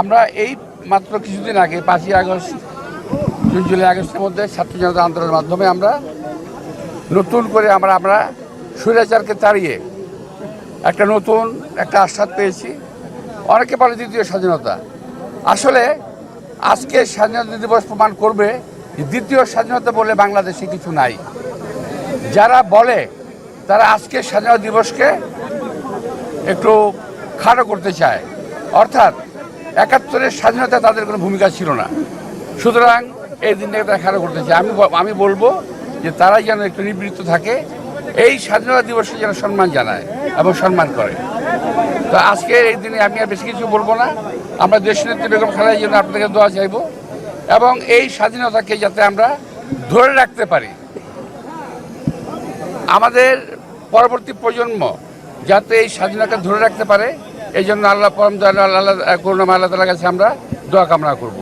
আমরা এই মাত্র কিছুদিন আগে 5ই আগস্ট জুলাই আগস্টের মধ্যে ছাত্র জনতা আন্দোলনের মাধ্যমে আমরা নতুন করে আমরা স্বৈরাচারকে তাড়িয়ে একটা নতুন একটা আস্বাদ পেয়েছি। অনেকে বলে দ্বিতীয় স্বাধীনতা। আসলে আজকে স্বাধীনতা দিবস প্রমাণ করবে যে দ্বিতীয় স্বাধীনতা বলে বাংলাদেশে কিছু নাই। যারা বলে তারা আজকে স্বাধীনতা দিবসকে একটু খাটো করতে চায়, অর্থাৎ 71-এর স্বাধীনতা তাদের কোনো ভূমিকা ছিল না, সুতরাং এই দিনটাকে তারা খাটো করতে চায়। আমি বলবো যে তারাই যেন একটু নিবৃত্ত থাকে, এই স্বাধীনতা দিবসে যেন সম্মান জানায় এবং সম্মান করে। তো আজকে এই দিনে আমি আর বেশি কিছু বলবো না। আমরা দেশনেত্রী বেগম খালেদার জন্য আপনাদের দোয়া চাইব এবং এই স্বাধীনতাকে যাতে আমরা ধরে রাখতে পারি, আমাদের পরবর্তী প্রজন্ম যাতে এই স্বাধীনতা ধরে রাখতে পারে, এই জন্য আল্লাহ পরম দয়ালু আল্লাহ করুণাময় আল্লাহ তাআলার কাছে আমরা দোয়া কামনা করব।